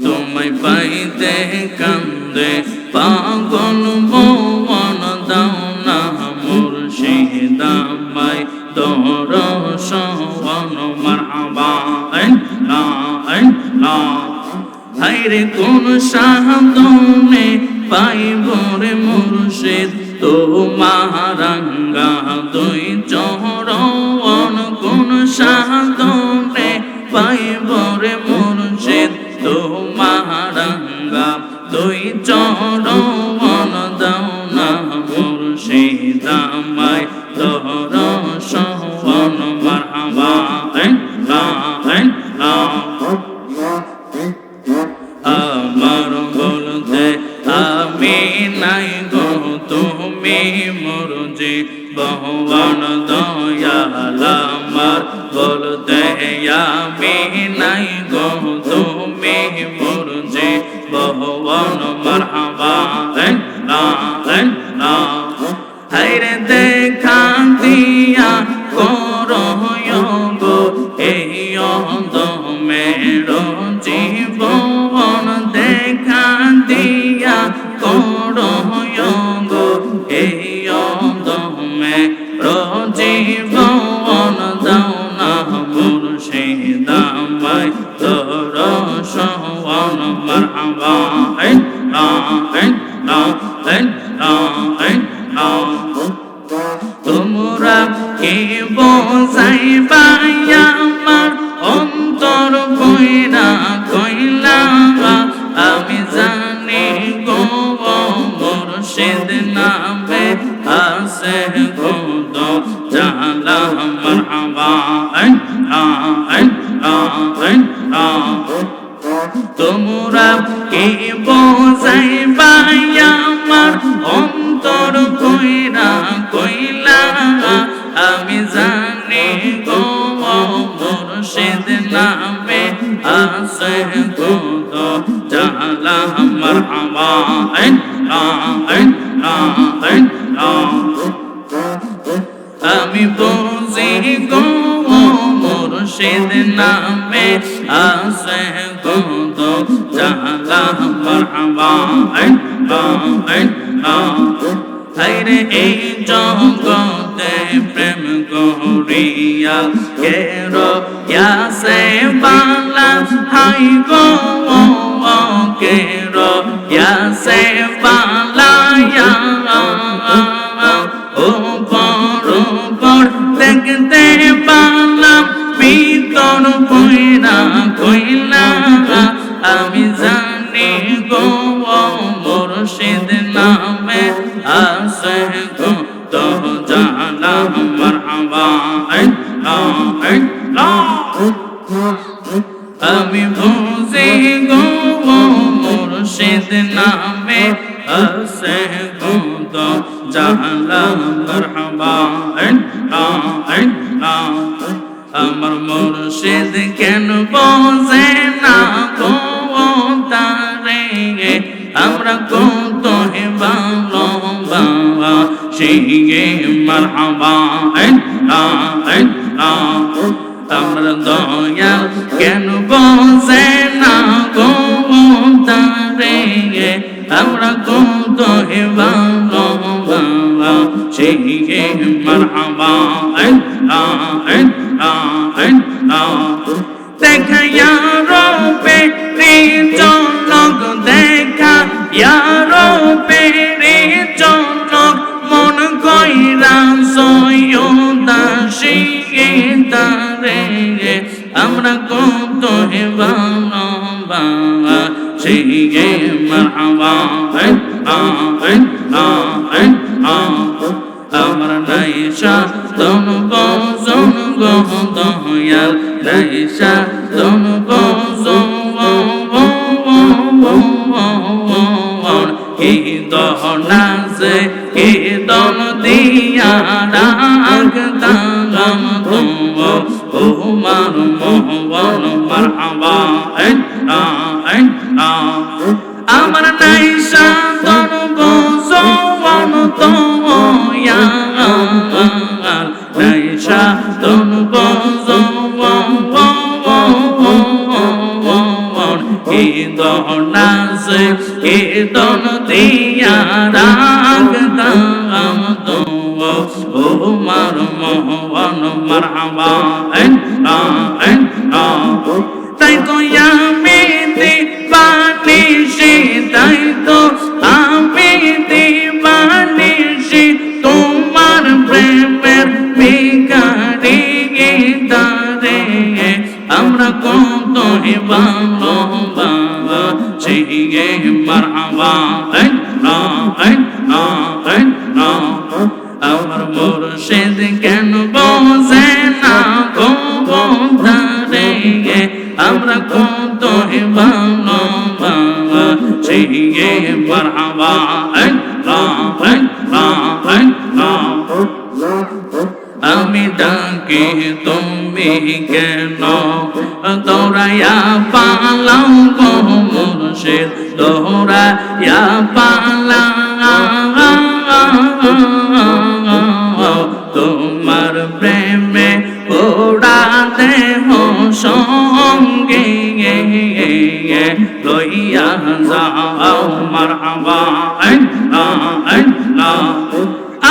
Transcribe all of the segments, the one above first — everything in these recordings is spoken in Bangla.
তোমায় পাইতে কান্দে পাগল মন দাও না মুর্শিদ আমায় দরশন মারহাবা হায়রে কোন সাধনে পাইব রে মুর্শিদ তোমার রাঙ্গা দুই চরণ কোন সাধনে পাইব রে মুর্শিদ তোমার রাঙ্গা দুই চরণ দাও না মুর্শিদ আমায় দরশন মারহাবা আমার বলতে আমি নাই গো তুমি মোর জীবন দয়াল আমার বলতে আমি নাই গো তুমি মোর জীবন মারহাবা হায়রে দেখা দিয়া করো গো এই অন্ধমের জীবন দেখা দিয়া করো গো এই অন্ধমের জীবন দাও না মুর্শিদ আমায় দরশন মারহাবা তোমরা কে বোঝাইবা আমার অন্তর কইরা কইলা আমি জানি গো মুর্শিদ নামে আছে খুদ জালা মারহাবা তোমরা কে বোঝাইবা আমার অন্তর কইরা কইলা আমি জানি গো মুর্শিদ নামে আছে খুদ জালা মারহাবা আমি বুঝি গো মুর্শিদ নামে আছে খুদ জালা মারহাবা হায়রে এই জগতে প্রেম করিয়া কেরো ইয়াসে বালা হাই গো কেরো ইয়াসে বালা ও পর দেখতে পালাম ভিতর কইরা কইলা আমি জানি গো মুর্শিদ নামে আছে গো তো জালা মারহাবা আমি বুঝি গো মুর্শিদ নামে আছে গো তো জালা মারহাবা আমার মুর্শিদ কেন বোঝে না গো তারে আমরা কত ভালোবাসা শিগে মারহাবা আমরা দয়াল কেন বোঝে না গো তারে আমরা কত ভালোবাসা শিগে মারহাবা দেখা রূপে চলক দেখা রূপে চলক মন কইরা সয়দাসী তারে আমরা কত ভালোবাসা শিগে মারহাবা আমার নাইশা তন বজন গো দয়াল নাইশা তন বজন কি দহনাসে কি দন দিয়া ডাকতাম ও মার মোহন মারহাবা আমার নাইশা তন বজন দয়াল নাইশা তন বজন দনাসে দন দিয়া রাখতাম তো তোমার মোহন মারহাবা তাই তো আমি দিবানিশি তাই তো আমি দিবানিশি তোমার প্রেমের ভিখারি তারে আমরা কত ভালোবাসি মারহাবা আমার মুর্শিদ কেন বোঝে না গো বন্ধরে আমরা কত ভালোবাসি মারহাবা আমি ডাকি তুমি কেন দৌড়াইয়া পালাও গো মুর্শিদ দৌড়াইয়া পালাও তোমার প্রেমে ওড়া দেহ সঙ্গে লইয়া যাও মারহাবা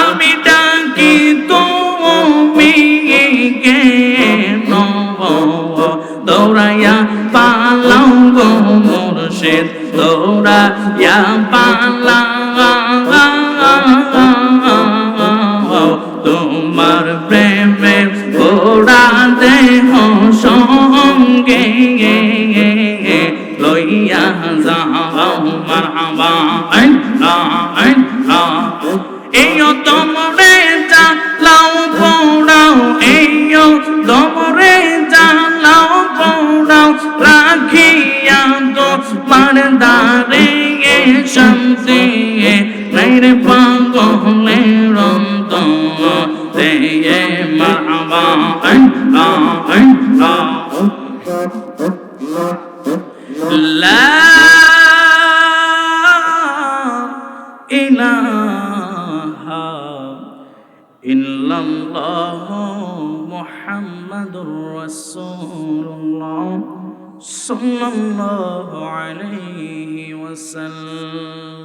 আমি ডাকি তুমি কেন দৌড়াইয়া পালাও গো মুর্শিদ দৌড়াইয়া পালাও তোমার প্রেমে ওড়া দেহ সঙ্গে লইয়া যাও মারহাবা এইও তোমরে জালাও পোড়াও এইও তোমরে জালাও পোড়াও রাখিয়া তোমার দ্বারে শান্তি রে পাগলের অন্তরে মারহাবা লা ইলাহা ইল্লাল্লাহু মুহাম্মাদুর রাসূলুল্লাহ সাল্লাল্লাহু আলাইহি ওয়াসাল্লাম।